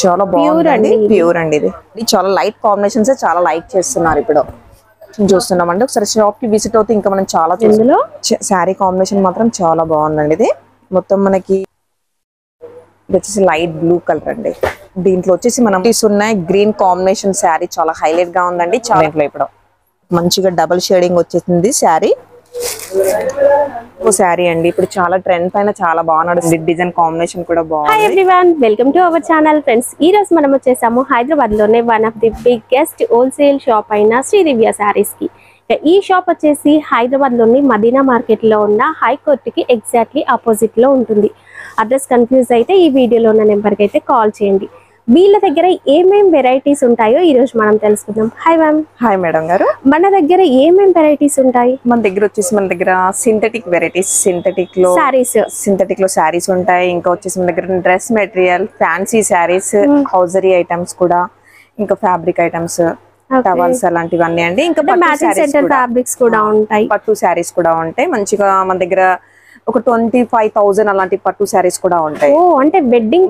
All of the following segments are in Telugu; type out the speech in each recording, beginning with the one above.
చాలా బాగుందండి, ప్యూర్ అండి. ఇది చాలా లైట్ కాంబినేషన్స్ చాలా లైక్ చేస్తున్నారు ఇప్పుడు చూస్తున్నామండి. ఒకసారి షాప్ కి విజిట్ అవుతే ఇంకా మనం చాలా శారీ కాంబినేషన్ మాత్రం చాలా బాగుందండి. ఇది మొత్తం మనకి వచ్చేసి లైట్ బ్లూ కలర్ అండి. దీంట్లో వచ్చేసి మనం తీసుకున్న గ్రీన్ కాంబినేషన్ శారీ చాలా హైలైట్ గా ఉందండి. చాలా ఇప్పుడు మంచిగా డబుల్ షేడింగ్ వచ్చేసింది శారీ. శారీ అండి ఇప్పుడు చాలా ట్రెండ్ పైన చాలా బాగున్నాడు. డిజైన్ కాంబినేషన్ కూడా బాగుంది. Hi everyone, welcome to our channel friends. ఈ రోజు మనం వచ్చేసాము హైదరాబాద్ లోనే one of the biggest wholesale shop అయిన శ్రీ దివ్య శారీస్ కి. ఈ షాప్ వచ్చేసి హైదరాబాద్ లోని మదీనా మార్కెట్ లో ఉన్న హైకోర్టు కి ఎగ్జాక్ట్లీ ఆపోజిట్ లో ఉంటుంది. అడ్రస్ కన్ఫ్యూజ్ అయితే ఈ వీడియోలో ఉన్న నెంబర్ కి అయితే కాల్ చేయండి. వీళ్ళ దగ్గర ఏమేం వెరైటీస్ ఉంటాయో ఈ రోజు మనం తెలుసుకుందాం. Hi ma'am. హాయ్ మేడం గారు. మన దగ్గర ఏమేం వెరైటీస్ ఉంటాయి? మన దగ్గర వచ్చేసి మన దగ్గర సింథటిక్ వెరైటీస్, సింథటిక్ లో శారీస్ ఉంటాయి. ఇంకా వచ్చేసి మన దగ్గర dress material, fancy saris, hosiery items కూడా, ఇంకా ఫ్యాబ్రిక్ ఐటమ్స్, టవల్స్ అలాంటివన్నీ అండి. ఇంకా ఫ్యాబ్రిక్స్ కూడా ఉంటాయి, పట్టు శారీస్ కూడా ఉంటాయి. మంచిగా మన దగ్గర ఒక 25,000 అలాంటి పట్టు శారీస్ కూడా ఉంటాయి. అంటే వెడ్డింగ్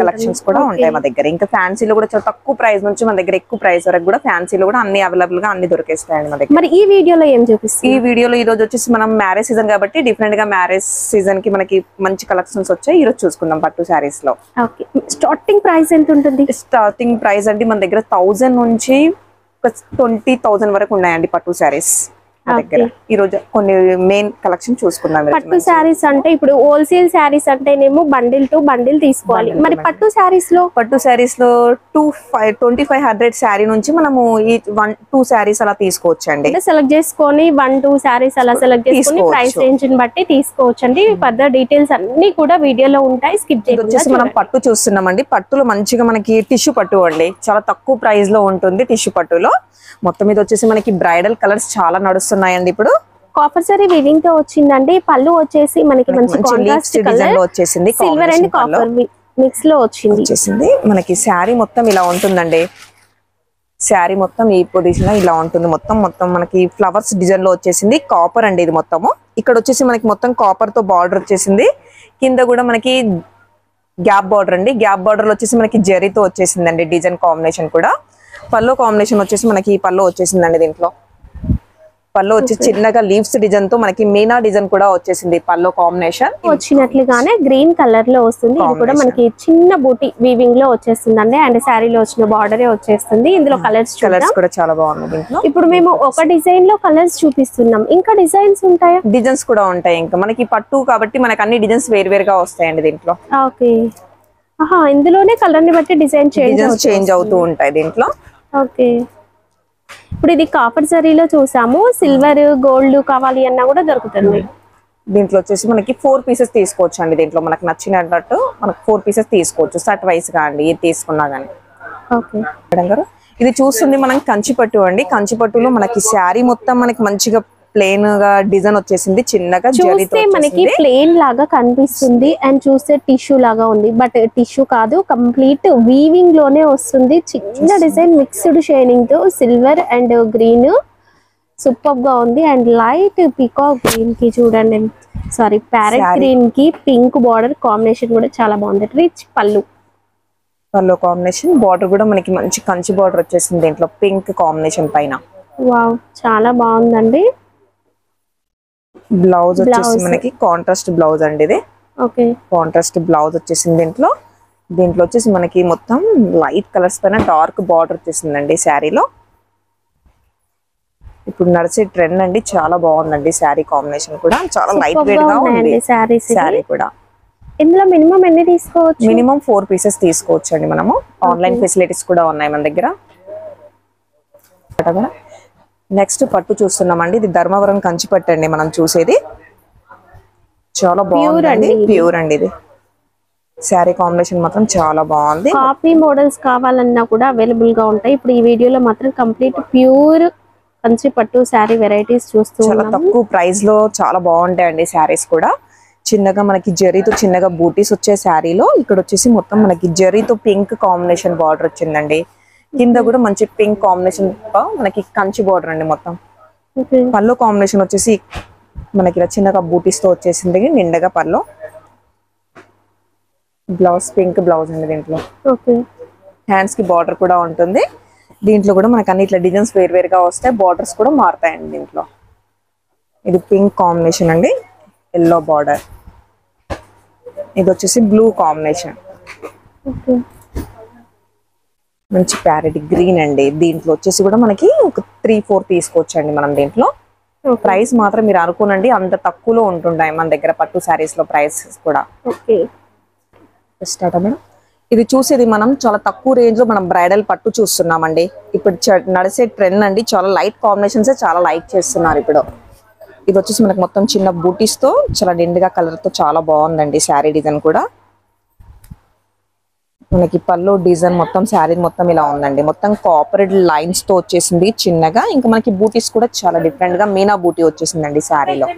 కలెక్షన్స్ కూడా ఉంటాయి మా దగ్గర. ఇంకా ఫ్యాన్సీలో కూడా చాలా తక్కువ ప్రైస్ నుంచి మన దగ్గర ఎక్కువ ప్రైస్ వరకు కూడా ఫ్యాన్సీలో కూడా అన్ని అవైలబుల్ గా అన్ని దొరికేస్తాయండి మా దగ్గర. మరి ఈ వీడియోలో ఏం చూపిస్తాం? ఈ వీడియోలో ఈ రోజు వచ్చేసి మనం మ్యారేజ్ సీజన్ కాబట్టి డిఫరెంట్ గా మ్యారేజ్ సీజన్ కి మనకి మంచి కలెక్షన్స్ వచ్చాయి. ఈ రోజు చూసుకుందాం పట్టు శారీస్ లో. స్టార్టింగ్ ప్రైస్ ఎంత ఉంటుంది? స్టార్టింగ్ ప్రైస్ అంటే మన దగ్గర 1000 నుంచి 20,000 వరకు ఉన్నాయండి పట్టు శారీస్ దగ్గర. ఈ రోజు కొన్ని మెయిన్ కలెక్షన్ చూసుకుందాం. పట్టు శారీస్ అంటే ఇప్పుడు హోల్సేల్ శారీస్ అంటేనేమో బండిల్ టు బండిల్ తీసుకోవాలి. మరి పట్టు శారీస్ లో 2500 శారీ నుంచి మనము ఈ 1-2 శారీస్ అలా తీసుకోవచ్చు అండి. సెలెక్ట్ చేసుకొని 1-2 శారీస్ అలా సెలెక్ట్ చేసుకొని ప్రైస్ రేంజ్ ని బట్టి తీసుకోవచ్చు అండి. ఫర్దర్ డీటెయిల్స్ అన్ని కూడా వీడియోలో ఉంటాయి, స్కిప్ చేయొచ్చు. మనం పట్టు చూస్తున్నామండి. పట్టులో మంచిగా మనకి టిష్యూ పట్టు అండి, చాలా తక్కువ ప్రైస్ లో ఉంటుంది టిష్యూ పట్టులో. మొత్తం మీద వచ్చేసి మనకి బ్రైడల్ కలర్స్ చాలా నడుస్తున్నాయండి. ఇప్పుడు కాపర్ సారీ వీవింగ్ తో వచ్చిందండి. పళ్ళు వచ్చేసి మనకి మంచి కాంట్రాస్ట్ కలర్ వచ్చేసింది, సిల్వర్ అండ్ కాపర్ మిక్స్ లో వచ్చేసింది. మనకి శారీ మొత్తం ఇలా ఉంటుందండి. శారీ మొత్తం ఈ పొజిషన్ లో ఇలా ఉంటుంది. మొత్తం మనకి ఫ్లవర్స్ డిజైన్ లో వచ్చేసింది. కాపర్ అండి ఇది మొత్తము. ఇక్కడ వచ్చేసి మనకి మొత్తం కాపర్ తో బార్డర్ వచ్చేసింది. కింద కూడా మనకి గ్యాప్ బార్డర్ అండి. గ్యాప్ బార్డర్ లో వచ్చేసి మనకి జరీతో వచ్చేసిందండి డిజైన్ కాంబినేషన్ కూడా. పల్లో కాంబినేషన్ వచ్చేసి మనకి ఈ పల్లో వచ్చేసిందండి. దీంట్లో పల్లో వచ్చి చిన్నగా లీవ్స్ డిజైన్ తో మనకి మీనా డిజైన్ కూడా వచ్చేసింది. పల్లో కాంబినేషన్ వచ్చినట్లుగానే గ్రీన్ కలర్ లో వస్తుంది. ఇది కూడా మనకి చిన్న బూటీ వీవింగ్ లో వచ్చేస్తుంది అండి. అండ్ శారీలో వచ్చిన బార్డరే వచ్చేస్తుంది. ఇందులో కలర్స్ కూడా చాలా బాగుంది. దీంట్లో ఇప్పుడు మేము ఒక డిజైన్ లో కలర్స్ చూపిస్తున్నాం, ఇంకా డిజైన్స్ ఉంటాయా? డిజైన్స్ కూడా ఉంటాయి. ఇంకా మనకి పట్టు కాబట్టి మనకి అన్ని డిజైన్స్ వేరువేరుగా వస్తాయండి దీంట్లో. ఓకే, ఇందులోనే కలర్ ని బట్టి డిజైన్ చేంజ్ అవుతూ ఉంటాయి దీంట్లో. ఓకే, ఇప్పుడు ఇది కాపర్ జరీలో చూసాము. సిల్వర్ గోల్డ్ కావాలి అన్నా కూడా దొరుకుతుంది. దీంట్లో వచ్చేసి మనకి 4 పీసెస్ తీసుకోవచ్చు అండి. దీంట్లో మనకు నచ్చినట్టు మనకు 4 పీసెస్ తీసుకోవచ్చు సెట్ వైస్ గా అండి. ఇది తీసుకున్నా గానీ. ఓకే మేడం గారు, ఇది చూస్తుంది మనం కంచిపట్టు అండి. కంచిపట్టులో మనకి శారీ మొత్తం మనకి మంచిగా ప్లెయిన్ గా డిజైన్ వచ్చేసింది. చిన్నగా చూస్తే మనకి ప్లెయిన్ లాగా కనిపిస్తుంది అండ్ చూస్తే టిష్యూ లాగా ఉంది. బట్ టిష్యూ కాదు, కంప్లీట్ వీవింగ్ లోనే వస్తుంది. చిన్న డిజైన్ మిక్స్డ్ షైనింగ్ తో సిల్వర్ అండ్ గ్రీన్ సూపర్ గా ఉంది. అండ్ లైట్ పీకాక్ గ్రీన్ కి చూడండి, సారీ ప్యారెట్ గ్రీన్ కి పింక్ బార్డర్ కాంబినేషన్ కూడా చాలా బాగుంది. రిచ్ పళ్ళు కాంబినేషన్, బార్డర్ కూడా మనకి మంచి కంచి బార్డర్ వచ్చేసింది దీంట్లో పింక్ కాంబినేషన్ పైన. వావ్, చాలా బాగుందండి. బ్లౌజ్ వచ్చేసి మనకి కాంట్రాస్ట్ బ్లౌజ్ అండి. ఇది ఓకే, కాంట్రాస్ట్ బ్లౌజ్ వచ్చేసింది. దీంట్లో వచ్చేసి మనకి మొత్తం లైట్ కలర్స్ పైన డార్క్ బార్డర్ వచ్చేసిందండి శారీలో. ఇప్పుడు నడిచే ట్రెండ్ అండి, చాలా బాగుందండి. శారీ కాంబినేషన్ కూడా చాలా లైట్ వెయిట్ గా ఉంది శారీ కూడా. ఇందులో మినిమం ఎన్ని తీసుకోవచ్చు? మినిమం 4 పీసెస్ తీసుకోవచ్చు అండి. మనము ఆన్లైన్ ఫెసిలిటీస్ కూడా ఉన్నాయి మన దగ్గర. నెక్స్ట్ పట్టు చూస్తున్నామండి. ఇది ధర్మవరం కంచి పట్టు అండి మనం చూసేది. చాలా బాగుందండి, ప్యూర్ అండి. ఇది శారీ కాంబినేషన్ మాత్రం చాలా బాగుంది. కాపీ మోడల్స్ కావాలన్నా కూడా అవైలబుల్ గా ఉంటాయి. ఇప్పుడు ఈ వీడియోలో మాత్రం కంప్లీట్ ప్యూర్ కంచి పట్టు శారీ వెరైటీస్ చూస్తున్నాం. చాలా తక్కువ ప్రైస్ లో చాలా బాగుంటాయండి శారీస్ కూడా. చిన్నగా మనకి జరీతో చిన్నగా బూటీస్ వచ్చే శారీలో ఇక్కడ వచ్చేసి మొత్తం మనకి జరీతో పింక్ కాంబినేషన్ బార్డర్ వచ్చిందండి. కింద కూడా మంచి పింక్ కాంబినేషన్ మనకి కంచి బార్డర్ అండి మొత్తం. పళ్ళు కాంబినేషన్ వచ్చేసి మనకి ఇలా చిన్నగా బూటీస్ తో వచ్చేసింది నిండగా పళ్ళు. బ్లౌజ్ పింక్ బ్లౌజ్ అండి దీంట్లో. ఓకే. హ్యాండ్స్ కి బార్డర్ కూడా ఉంటుంది. దీంట్లో కూడా మనకు అన్ని ఇట్లా డిజైన్స్ వేరువేరుగా వస్తాయి. బార్డర్స్ కూడా మారుతాయండి దీంట్లో. ఇది పింక్ కాంబినేషన్ అండి, ఎల్లో బార్డర్. ఇది వచ్చేసి బ్లూ కాంబినేషన్, ఓకే. మంచి ప్యారెట్ గ్రీన్ అండి. దీంట్లో వచ్చేసి కూడా మనకి ఒక 3-4 తీసుకోవచ్చు అండి మనం. దీంట్లో ప్రైస్ మాత్రం మీరు అనుకోనండి అంత తక్కువలో ఉంటుంటాయి మన దగ్గర పట్టు శారీస్ లో ప్రైస్ కూడా. ఓకే. Start madam. ఇది చూసేది మనం చాలా తక్కువ రేంజ్ లో మనం బ్రైడల్ పట్టు చూస్తున్నామండి. ఇప్పుడు నడిసే ట్రెండ్ అండి, చాలా లైట్ కాంబినేషన్స్ చాలా లైక్ చేస్తున్నారు ఇప్పుడు. ఇది వచ్చేసి మనకి మొత్తం చిన్న బూటీస్ తో చాలా నిండుగా కలర్ తో చాలా బాగుందండి శారీ డిజైన్ కూడా. మనకి పళ్ళు డిజైన్ మొత్తం శారీ మొత్తం ఇలా ఉందండి. మొత్తం కాపరేట్ లైన్స్ తో వచ్చేసింది చిన్నగా. ఇంకా మనకి బూటీస్ కూడా చాలా డిఫరెంట్ గా మీనా బూటీ వచ్చేసిందండి శారీలో.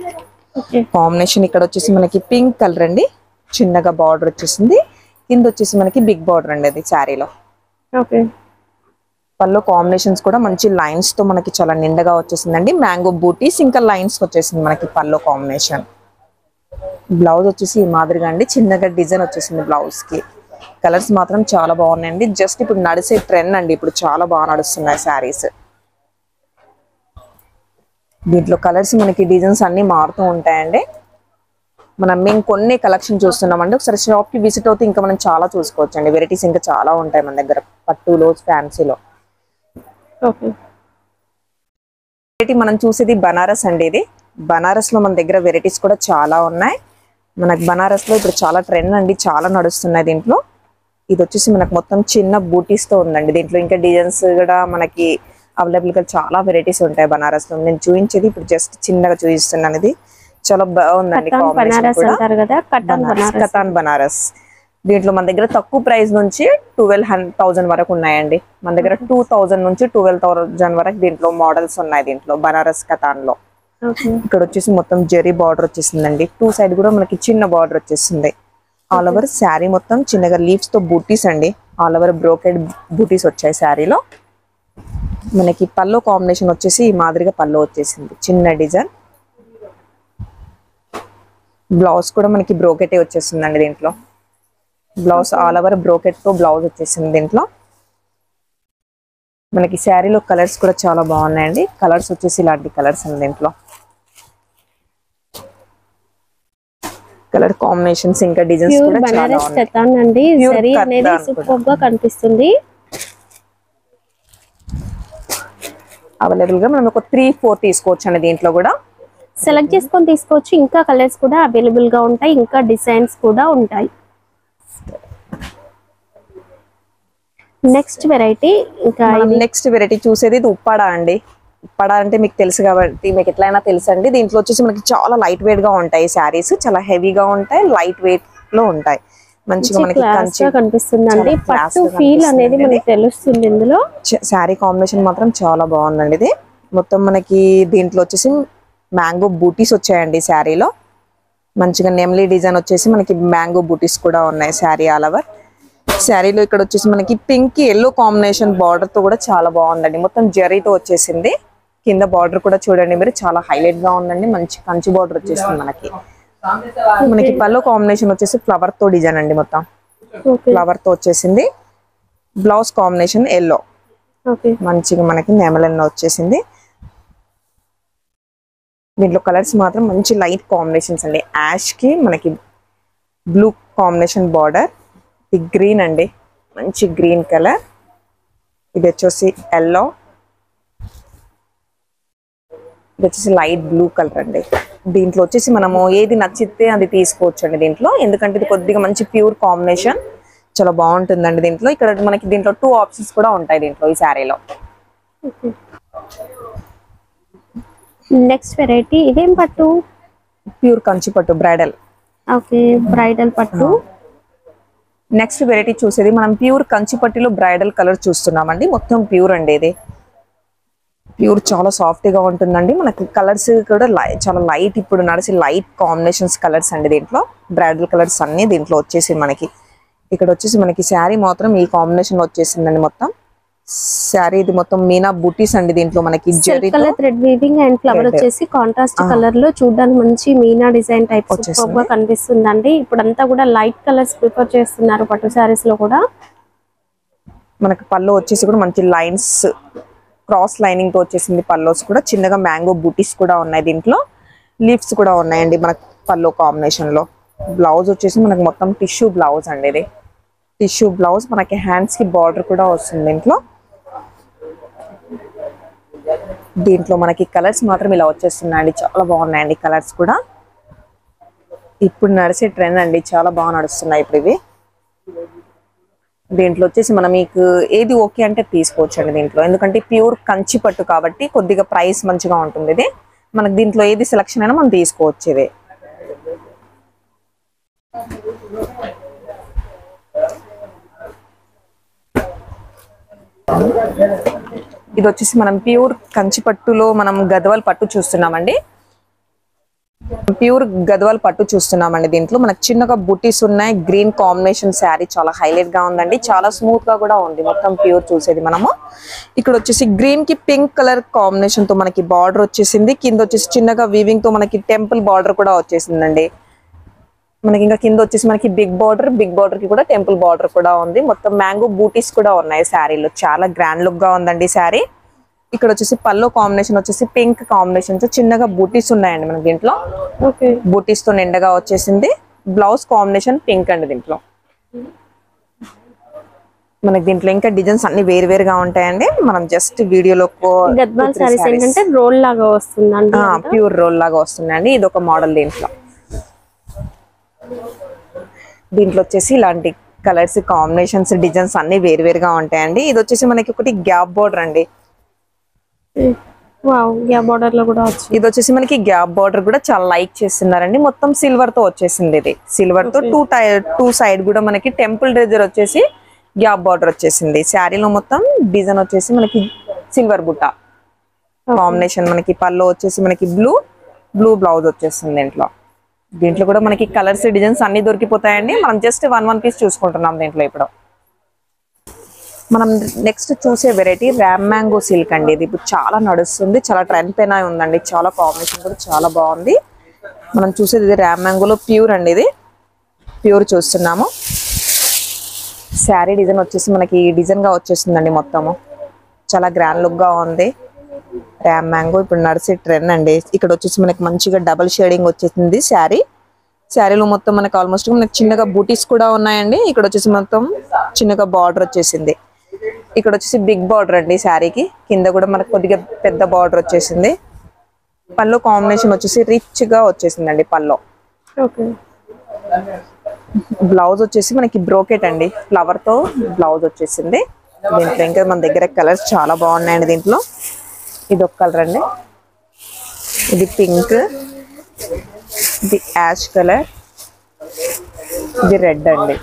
కాంబినేషన్ ఇక్కడ వచ్చేసి మనకి పింక్ కలర్ అండి, చిన్నగా బార్డర్ వచ్చేసింది. కింద వచ్చేసి మనకి బిగ్ బార్డర్ అండి అది శారీలో. ఓకే. పళ్ళు కాంబినేషన్స్ కూడా మంచి లైన్స్ తో మనకి చాలా నిండుగా వచ్చేసిందండి. మ్యాంగో బూటీస్ ఇంకా లైన్స్ వచ్చేసింది మనకి పళ్ళు కాంబినేషన్. బ్లౌజ్ వచ్చేసి ఈ మాదిరిగా అండి, చిన్నగా డిజైన్ వచ్చేసింది బ్లౌజ్ కి. కలర్స్ మాత్రం చాలా బాగున్నాయండి. జస్ట్ ఇప్పుడు నడిసే ట్రెండ్ అండి, ఇప్పుడు చాలా బాగా నడుస్తున్నాయి శారీస్. దీంట్లో కలర్స్ మనకి డిజైన్స్ అన్ని మారుతూ ఉంటాయండి. మేము కొన్ని కలెక్షన్ చూస్తున్నామండి. ఒకసారి షాప్ కి విజిట్ అవుతే ఇంకా మనం చాలా చూసుకోవచ్చు అండి. వెరైటీస్ ఇంకా చాలా ఉంటాయి మన దగ్గర పట్టులో ఫ్యాన్సీలో. ఓకే. వెరైటీ మనం చూసేది బనారస్ అండి. ఇది బనారస్ లో మన దగ్గర వెరైటీస్ కూడా చాలా ఉన్నాయి. మనకు బనారస్ లో ఇప్పుడు చాలా ట్రెండ్ అండి, చాలా నడుస్తున్నాయి దీంట్లో. ఇది వచ్చేసి మనకు మొత్తం చిన్న బూటీస్ తో ఉందండి. దీంట్లో ఇంకా డిజైన్స్ కూడా మనకి అవైలబుల్ గా చాలా వెరైటీస్ ఉంటాయి బనారస్ లో. నేను చూపించేది ఇప్పుడు జస్ట్ చిన్నగా చూపిస్తున్నాను. ఇది చాలా బాగుందండి కాంబినేషన్ కూడా. కతాన్ బనారస్. దీంట్లో మన దగ్గర తక్కువ ప్రైస్ నుంచి 12,000 వరకు ఉన్నాయండి. మన దగ్గర 2,000 నుంచి 12,000 వరకు దీంట్లో మోడల్స్ ఉన్నాయి దీంట్లో బనారస్ కతాన్ లో. ఇక్కడ వచ్చేసి మొత్తం జెరీ బార్డర్ వచ్చేసిందండి. 2 సైడ్ కూడా మనకి చిన్న బార్డర్ వచ్చేసింది. ఆల్ ఓవర్ శారీ మొత్తం చిన్నగా లీవ్స్ తో బూటీస్ అండి. ఆల్ ఓవర్ బ్రోకెడ్ బూటీస్ వచ్చాయి శారీలో. మనకి పల్లో కాంబినేషన్ వచ్చేసి ఈ మాదిరిగా పల్లో వచ్చేసింది, చిన్న డిజైన్. బ్లౌజ్ కూడా మనకి బ్రోకెటే వచ్చేసిందండి దీంట్లో. బ్లౌజ్ ఆల్ ఓవర్ బ్రోకెట్ తో బ్లౌజ్ వచ్చేసింది దీంట్లో. మనకి శారీలో కలర్స్ కూడా చాలా బాగున్నాయండి. కలర్స్ వచ్చేసి ఇలాంటి కలర్స్ అండి దీంట్లో. కలర్ కాంబినేషన్స్ ఇంకా డిజైన్స్ కూడా చాలా ఉన్నాయి. సూపర్ గా కనిపిస్తుంది. అవైలబుల్ గా మనం ఒక 3-4 తీసుకోవచ్చు అండి. దీంట్లో కూడా సెలెక్ట్ చేసుకొని తీసుకోవచ్చు. ఇంకా కలర్స్ కూడా అవైలబుల్ గా ఉంటాయి, ఇంకా డిజైన్స్ కూడా ఉంటాయి. నెక్స్ట్ వెరైటీ నెక్స్ట్ వెరైటీ చూసేది ఇది ఉప్పాడ అండి. ఉప్పాడ అంటే మీకు తెలుసు కాబట్టి మీకు ఎట్లయినా తెలుసు అండి. దీంట్లో వచ్చేసి మనకి చాలా లైట్ వెయిట్ గా ఉంటాయి శారీస్, చాలా హెవీగా ఉంటాయి, లైట్ వెయిట్ లో ఉంటాయి. మంచిగా మనకి కనిపిస్తుందండి. పట్టు ఫీల్ అనేది మనకి తెలుస్తుంది ఇందులో. శారీ కాంబినేషన్ మాత్రం చాలా బాగుందండి. ఇది మొత్తం మనకి దీంట్లో వచ్చేసి మ్యాంగో బూటీస్ వచ్చాయండి శారీలో. మంచిగా నెమ్లీ డిజైన్ వచ్చేసి మనకి మ్యాంగో బూటీస్ కూడా ఉన్నాయి శారీ ఆల్ ఓవర్. శారీలో ఇక్కడ వచ్చేసి మనకి పింక్ ఎల్లో కాంబినేషన్ బార్డర్ తో కూడా చాలా బాగుందండి. మొత్తం జరీతో వచ్చేసింది. కింద బార్డర్ కూడా చూడండి మీరు, చాలా హైలైట్ గా ఉందండి. మంచి కంచి బార్డర్ వచ్చేసింది మనకి. మనకి పల్లో కాంబినేషన్ వచ్చేసి ఫ్లవర్ తో డిజైన్ అండి. మొత్తం ఫ్లవర్ తో వచ్చేసింది. బ్లౌజ్ కాంబినేషన్ ఎల్లో, మంచిగా మనకి నెమలెన్న వచ్చేసింది. దీంట్లో కలర్స్ మాత్రం మంచి లైట్ కాంబినేషన్స్ అండి. యాష్ కి మనకి బ్లూ కాంబినేషన్ బార్డర్, గ్రీన్ అండి, మంచి గ్రీన్ కలర్. ఇది వచ్చేసి ఎల్లో, ఇది వచ్చేసి లైట్ బ్లూ కలర్ అండి. దీంట్లో వచ్చేసి మనము ఏది నచ్చితే అది తీసుకోవచ్చు అండి దీంట్లో. ఎందుకంటే ఇది కొద్దిగా మంచి ప్యూర్ కాంబినేషన్, చాలా బాగుంటుందండి దీంట్లో. ఇక్కడ మనకి దీంట్లో 2 ఆప్షన్స్ కూడా ఉంటాయి దీంట్లో ఈ శారీలో. నెక్స్ట్ వెరైటీ ఇదేం పట్టు? ప్యూర్ కంచి పట్టు బ్రైడల్. ఓకే, బ్రైడల్ పట్టు. నెక్స్ట్ వెరైటీ చూసేది మనం ప్యూర్ కంచి పట్టులో బ్రైడల్ కలర్ చూస్తున్నామండి. మొత్తం ప్యూర్ అండి. ఇది ప్యూర్ చాలా సాఫ్ట్ గా ఉంటుందండి. మనకి కలర్స్ కూడా చాలా లైట్, ఇప్పుడు నడిచి లైట్ కాంబినేషన్స్ కలర్స్ అండి దీంట్లో. బ్రైడల్ కలర్స్ అన్ని దీంట్లో వచ్చేసి మనకి ఇక్కడ వచ్చేసి మనకి శారీ మాత్రం ఈ కాంబినేషన్ వచ్చేసిందండి. మొత్తం శారీ ఇది మొత్తం మీనా బూటీస్ అండి. దీంట్లో మనకి self colour thread weaving and flower వచ్చేసి కాంట్రాస్ట్ కలర్ లో చూడడానికి మంచి మీనా డిజైన్ టైప్ సూపర్ గా కనిపిస్తుందండి. ఇప్పుడంతా కూడా లైట్ కలర్స్ ప్రిఫర్ చేస్తున్నారు పట్టు శారీస్ లో కూడా. మనకి పళ్ళు వచ్చేసి కూడా మంచి లైన్స్ క్రాస్ లైనింగ్ తో వచ్చేసింది. పల్లోస్ కూడా చిన్నగా మ్యాంగో బూటీస్ కూడా ఉన్నాయి. దీంట్లో లీవ్స్ కూడా ఉన్నాయండి మనకి పల్లో కాంబినేషన్ లో. బ్లౌజ్ వచ్చేసి మనకి మొత్తం టిష్యూ బ్లౌజ్ అండి. ఇది టిష్యూ బ్లౌజ్ మనకి హ్యాండ్స్ కి బార్డర్ కూడా వస్తుంది. దీంట్లో మనకి కలర్స్ మాత్రం ఇలా వచ్చేస్తున్నాయండి. చాలా బాగున్నాయండి కలర్స్ కూడా. ఇప్పుడు నడిచే ట్రెండ్ అండి, చాలా బాగా నడుస్తున్నాయి ఇప్పుడు ఇవి. దీంట్లో వచ్చేసి మనం మీకు ఏది ఓకే అంటే తీసుకోవచ్చు అండి దీంట్లో. ఎందుకంటే ప్యూర్ కంచి పట్టు కాబట్టి కొద్దిగా ప్రైస్ మంచిగా ఉంటుంది. ఇది మనకి దీంట్లో ఏది సెలక్షన్ అయినా మనం తీసుకోవచ్చు. ఇది ఇది వచ్చేసి మనం ప్యూర్ కంచి పట్టులో మనం గద్వాల్ పట్టు చూస్తున్నామండి. ప్యూర్ గద్వాల్ పట్టు చూస్తున్నామండి. దీంట్లో మనకు చిన్నగా బుటీస్ ఉన్నాయి. గ్రీన్ కాంబినేషన్ శారీ చాలా హైలైట్ గా ఉందండి. చాలా స్మూత్ గా కూడా ఉంది. మొత్తం ప్యూర్ చూసేది మనము. ఇక్కడ వచ్చేసి గ్రీన్ కి పింక్ కలర్ కాంబినేషన్ తో మనకి బార్డర్ వచ్చేసింది. కింద వచ్చేసి చిన్నగా వీవింగ్ తో మనకి టెంపుల్ బార్డర్ కూడా వచ్చేసిందండి. మనకి ఇంకా కింద వచ్చేసి మనకి బిగ్ బార్డర్ కి కూడా టెంపుల్ బార్డర్ కూడా ఉంది. మొత్తం మ్యాంగో బూటీస్ కూడా ఉన్నాయి శారీలో. చాలా గ్రాండ్ లుక్ గా ఉందండి శారీ. ఇక్కడ వచ్చేసి పల్లో కాంబినేషన్ వచ్చేసి పింక్ కాంబినేషన్ తో చిన్నగా బూటీస్ ఉన్నాయండి మనకి దీంట్లో. బూటీస్ తో నిండగా వచ్చేసింది. బ్లౌజ్ కాంబినేషన్ పింక్ అండి దీంట్లో. మనకి దీంట్లో ఇంకా డిజైన్స్ అన్ని వేరుగా ఉంటాయండి. మనం జస్ట్ వీడియోలో రోల్ లాగా వస్తుందండి, ప్యూర్ రోల్ లాగా వస్తుందండి. ఇది ఒక మోడల్. దీంట్లో వచ్చేసి ఇలాంటి కలర్స్ కాంబినేషన్స్ డిజైన్స్ అన్ని వేరుగా ఉంటాయండి. ఇది వచ్చేసి మనకి ఒకటి గ్యాప్ బోర్డర్ అండి. ఇది వచ్చేసి మనకి గ్యాప్ బార్డర్ కూడా చాలా లైక్ చేస్తున్నారండి. మొత్తం సిల్వర్ తో వచ్చేసింది. ఇది సిల్వర్ తో టూ సైడ్ కూడా మనకి టెంపుల్ డ్రెజర్ వచ్చేసి గ్యాప్ బార్డర్ వచ్చేసింది. శారీలో మొత్తం డిజైన్ వచ్చేసి మనకి సిల్వర్ బుట్ట కాంబినేషన్. మనకి పల్లో వచ్చేసి మనకి బ్లూ బ్లౌజ్ వచ్చేస్తుంది. దీంట్లో కూడా మనకి కలర్స్ డిజైన్స్ అన్ని దొరికిపోతాయండి. మనం జస్ట్ వన్ పీస్ చూసుకుంటున్నాం దీంట్లో. ఇప్పుడు మనం నెక్స్ట్ చూసే వెరైటీ ర్యామ్ మ్యాంగో సిల్క్ అండి. ఇది ఇప్పుడు చాలా నడుస్తుంది, చాలా ట్రెండ్ పైన ఉందండి. చాలా కాంబినేషన్ కూడా చాలా బాగుంది. మనం చూసేది ఇది ర్యామ్ మ్యాంగోలో ప్యూర్ అండి. ఇది ప్యూర్ చూస్తున్నాము. శారీ డిజైన్ వచ్చేసి మనకి డిజైన్ గా వచ్చేస్తుందండి. మొత్తము చాలా గ్రాండ్ లుక్ గా ఉంది. ర్యామ్ మ్యాంగో ఇప్పుడు నడిచే ట్రెండ్ అండి. ఇక్కడ వచ్చేసి మనకి మంచిగా డబుల్ షేడింగ్ వచ్చేసింది శారీలో మొత్తం మనకి ఆల్మోస్ట్ మనకి చిన్నగా బూటీస్ కూడా ఉన్నాయండి. ఇక్కడ వచ్చేసి మొత్తం చిన్నగా బార్డర్ వచ్చేసింది. ఇక్కడ వచ్చేసి బిగ్ బార్డర్ అండి శారీకి. కింద కూడా మనకి కొద్దిగా పెద్ద బార్డర్ వచ్చేసింది. పల్లో కాంబినేషన్ వచ్చేసి రిచ్ గా వచ్చేసిందండి పల్లో. బ్లౌజ్ వచ్చేసి మనకి బ్రోకెట్ అండి, ఫ్లవర్ తో బ్లౌజ్ వచ్చేసింది. దీంట్లో ఇంకా మన దగ్గర కలర్స్ చాలా బాగున్నాయండి. దీంట్లో ఇది ఒక కలర్ అండి, ఇది పింక్, ఇది యాష్ కలర్, ఇది రెడ్ అండి.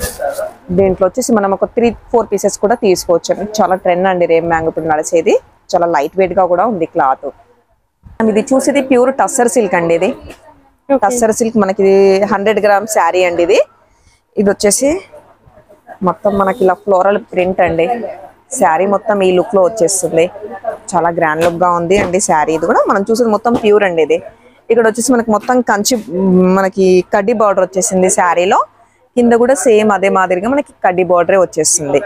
దీంట్లో వచ్చేసి మనం ఒక 3-4 పీసెస్ కూడా తీసుకోవచ్చు అండి. చాలా ట్రెండ్ అండి రేమ్ మ్యాంగో ఇప్పుడు నడిచేది. చాలా లైట్ వెయిట్ గా కూడా ఉంది క్లాత్. ఇది చూసేది ప్యూర్ టస్సర్ సిల్క్ అండి. ఇది టస్సర్ సిల్క్ మనకి 100 గ్రామ్స్ శారీ అండి. ఇది వచ్చేసి మొత్తం మనకి ఇలా ఫ్లోరల్ ప్రింట్ అండి. శారీ మొత్తం ఈ లుక్ లో వచ్చేస్తుంది. చాలా గ్రాండ్ లుక్ గా ఉంది అండి శారీ. ఇది కూడా మనం చూసేది మొత్తం ప్యూర్ అండి. ఇది ఇక్కడ వచ్చేసి మనకి మొత్తం కంచి మనకి కడ్డీ బార్డర్ వచ్చేసింది శారీలో. కింద కూడా సేమ్ అదే మాదిరిగా మనకి కడ్డీ బార్డరే వచ్చేస్తుంది.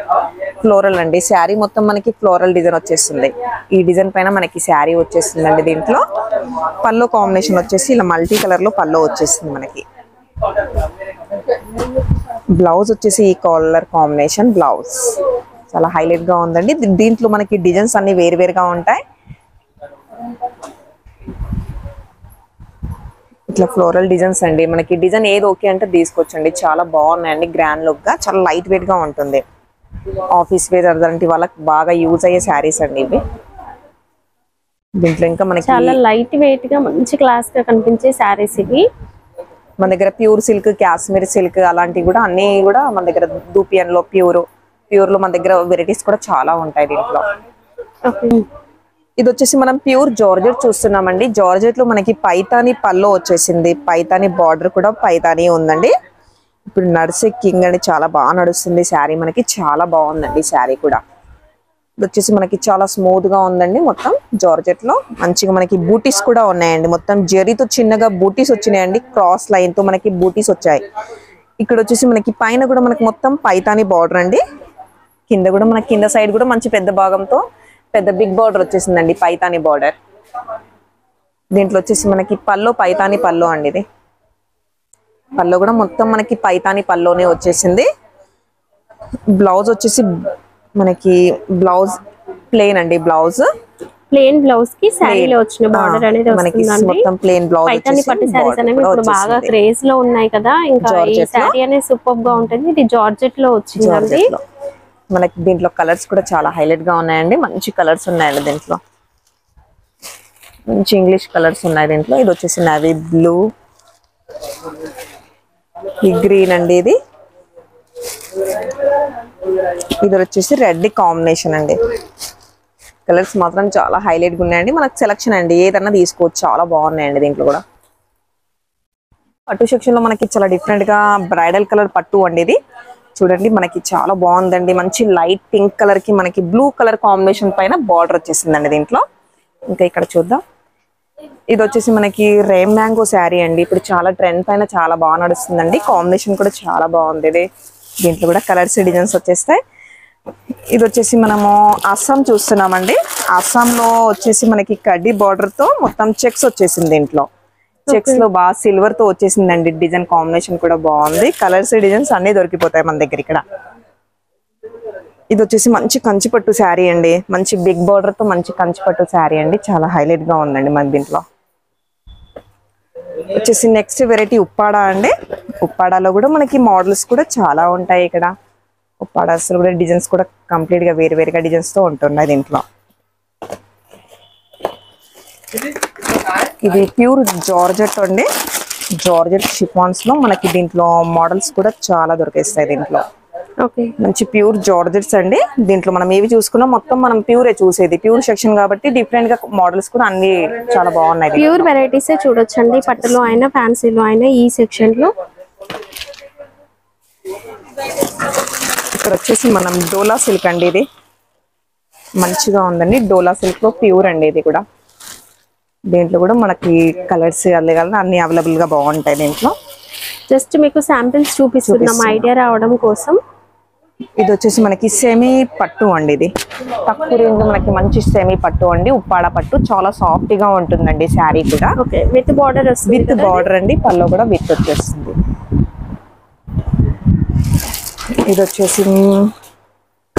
ఫ్లోరల్ అండి శారీ మొత్తం మనకి ఫ్లోరల్ డిజైన్ వచ్చేస్తుంది. ఈ డిజైన్ పైన మనకి శారీ వచ్చేస్తుందండి. దీంట్లో పల్లో కాంబినేషన్ వచ్చేసి ఇలా మల్టీ కలర్ లో పల్లో వచ్చేస్తుంది మనకి. బ్లౌజ్ వచ్చేసి ఈ కలర్ కాంబినేషన్ బ్లౌజ్ చాలా హైలైట్ గా ఉందండి. దీంట్లో మనకి డిజైన్స్ అన్ని వేరుగా ఉంటాయి. ఇట్లా ఫ్లోరల్ డిజైన్స్ అండి. మనకి డిజైన్ ఏది ఓకే అంటే తీసుకోవచ్చండి. చాలా బాగున్నాయండి, గ్రాండ్ లుక్ గా, చాలా లైట్ వెయిట్ గా ఉంటుంది. ఆఫీస్ వేర్ అలాంటి వాళ్ళకి బాగా యూజ్ అయ్యే శారీస్ అండి ఇవి. దీంట్లో ఇంకా మనకి చాలా లైట్ వెయిట్ గా మంచి క్లాస్ గా కనిపించే శారీస్ ఇవి. మన దగ్గర ప్యూర్ సిల్క్, కాశ్మీర్ సిల్క్ అలాంటివి కూడా అన్ని కూడా మన దగ్గర దూపియన్ లో ప్యూర్ లో మన దగ్గర వెరైటీస్ కూడా చాలా ఉంటాయి దీంట్లో. ఇది వచ్చేసి మనం ప్యూర్ జార్జెట్ చూస్తున్నామండి. జార్జెట్ లో మనకి పైతాని పల్లో వచ్చేసింది. పైతాని బార్డర్ కూడా పైతాని ఉందండి. ఇప్పుడు నడిసే కింగ్ అని చాలా బాగా నడుస్తుంది శారీ. మనకి చాలా బాగుందండి శారీ కూడా. ఇది వచ్చేసి మనకి చాలా స్మూత్ గా ఉందండి. మొత్తం జార్జెట్ లో మంచిగా మనకి బూటీస్ కూడా ఉన్నాయండి. మొత్తం జరీతో చిన్నగా బూటీస్ వచ్చినాయండి. క్రాస్ లైన్ తో మనకి బూటీస్ వచ్చాయి. ఇక్కడ వచ్చేసి మనకి పైన కూడా మనకి మొత్తం పైతాని బార్డర్ అండి. కింద కూడా మనకి కింద సైడ్ కూడా మంచి పెద్ద భాగంతో పెద్ద బిగ్ బార్డర్ వచ్చేసిందండి. పైతాని బార్డర్. దీంట్లో వచ్చేసి మనకి పల్లో పైతాని పల్లో అండి. ఇది పల్లో కూడా మొత్తం మనకి పైతాని పల్లోనే వచ్చేసింది. బ్లౌజ్ వచ్చేసి మనకి బ్లౌజ్ ప్లెయిన్ అండి. బ్లౌజ్ ప్లెయిన్ బ్లౌజ్ కి శారీలో వచ్చిన బార్డర్ అనేది మనకి వస్తుందండి. మొత్తం ప్లెయిన్ బ్లౌజ్ పైతాని పట్టు శారీస్ అనేవి ఇప్పుడు బాగా క్రేజ్ లో ఉన్నాయి కదా. ఇంకా ఈ శారీ అనేది సూపర్ గా ఉంటుంది. ఇది జార్జెట్ లో వచ్చిందండి. మనకి దీంట్లో కలర్స్ కూడా చాలా హైలైట్ గా ఉన్నాయండి. మంచి కలర్స్ ఉన్నాయండి దీంట్లో. మంచి ఇంగ్లీష్ కలర్స్ ఉన్నాయి దీంట్లో. ఇది వచ్చేసి నావీ బ్లూ, ఈ గ్రీన్ అండి. ఇది వచ్చేసి రెడ్ కాంబినేషన్ అండి. కలర్స్ మాత్రం చాలా హైలైట్ గా ఉన్నాయండి. మనకు సెలక్షన్ అండి, ఏదన్నా తీసుకోవచ్చు. చాలా బాగున్నాయండి దీంట్లో కూడా. పట్టు సెక్షన్ లో మనకి చాలా డిఫరెంట్ గా బ్రైడల్ కలర్ పట్టు అండి. ఇది చూడండి మనకి చాలా బాగుందండి. మంచి లైట్ పింక్ కలర్ కి మనకి బ్లూ కలర్ కాంబినేషన్ పైన బార్డర్ వచ్చేసిందండి దీంట్లో. ఇంకా ఇక్కడ చూద్దాం. ఇది వచ్చేసి మనకి రేమ్ మ్యాంగో శారీ అండి. ఇప్పుడు చాలా ట్రెండ్ పైన చాలా బాగా నడుస్తుందండి. కాంబినేషన్ కూడా చాలా బాగుంది. ఇది దీంట్లో కూడా కలర్స్ డిజైన్స్ వచ్చేస్తాయి. ఇది వచ్చేసి మనము అస్సాం చూస్తున్నామండి. అస్సాంలో వచ్చేసి మనకి కడ్డీ బార్డర్ తో మొత్తం చెక్స్ వచ్చేసింది. దీంట్లో చెక్స్ లో బాగా సిల్వర్ తో వచ్చేసిందండి. డిజైన్ కాంబినేషన్ కూడా బాగుంది. కలర్స్ డిజైన్స్ అన్ని దొరికిపోతాయి మన దగ్గర ఇక్కడ. ఇది వచ్చేసి మంచి కంచిపట్టు శారీ అండి. మంచి బిగ్ బార్డర్ తో మంచి కంచిపట్టు శారీ అండి. చాలా హైలైట్ గా ఉందండి మన దీంట్లో. వచ్చేసి నెక్స్ట్ వెరైటీ ఉప్పాడా అండి. ఉప్పాడాలో కూడా మనకి మోడల్స్ కూడా చాలా ఉంటాయి ఇక్కడ. ఉప్పాడాస్ కూడా డిజైన్స్ కూడా కంప్లీట్ గా వేరు వేరుగా డిజైన్స్ తో ఉంటున్నాయి దీంట్లో. ఇది ప్యూర్ జార్జెట్ అండి. జార్జెట్ షిఫాన్స్ లో మనకి దీంట్లో మోడల్స్ కూడా చాలా దొరికేస్తాయి దీంట్లో. మంచి ప్యూర్ జార్జెట్స్ అండి. దీంట్లో మనం ఏవి చూసుకున్నా మొత్తం మనం ప్యూరే చూసేది. ప్యూర్ సెక్షన్ కాబట్టి డిఫరెంట్ గా మోడల్స్ కూడా అన్ని చాలా బాగున్నాయి. ప్యూర్ వెరైటీస్ చూడొచ్చండి. పట్టులో అయినా ఫ్యాన్సీలో అయినా ఈ సెక్షన్ లో. ఇక్కడ వచ్చేసి మనం డోలా సిల్క్ అండి. ఇది మంచిగా ఉందండి. డోలా సిల్క్ లో ప్యూర్ అండి. ఇది కూడా దీంట్లో కూడా మనకి కలర్స్ అన్ని అవైలబుల్ గా బాగుంటాయి దీంట్లో. జస్ట్ మీకు శాంపిల్స్ చూపిస్తున్నాం ఐడియా రావడం కోసం. ఇది వచ్చేసి మనకి సెమీ పట్టు అండి. ఇది తక్కువ రేంజ్ మనకి మంచి సెమీ పట్టు అండి. ఉప్పాడ పట్టు చాలా సాఫ్ట్ గా ఉంటుందండి శారీ కూడా. విత్ బార్డర్ విత్ బార్డర్ అండి. పల్లో కూడా విత్ వచ్చేస్తుంది. ఇది వచ్చేసి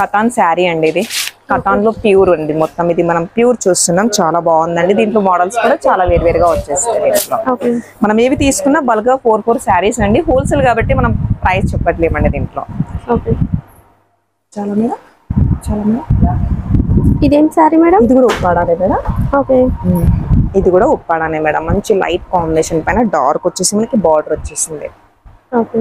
కతాన్ శారీ అండి. ఇది కతాన్ లో ప్యూర్ అండి. మొత్తం ఇది మనం ప్యూర్ చూస్తున్నాం. చాలా బాగుందండి. దీంట్లో మోడల్స్ కూడా చాలా వేరువేరుగా వచ్చేస్తాయి దీంట్లో. మనం ఏవి తీసుకున్నా బల్క్ గా 4 శారీస్ అండి. హోల్సేల్ కాబట్టి మనం ప్రైస్ చెప్పట్లేమండి దీంట్లో. చాలా మీద ఇదేం సారీ మేడం? ఇది కూడా ఉప్పాడానే మేడం. ఓకే, ఇది కూడా ఉప్పాడానే మేడం. మంచి లైట్ కాంబినేషన్ పైన డార్క్ వచ్చేసి మనకి బార్డర్ వచ్చేసింది. ఓకే.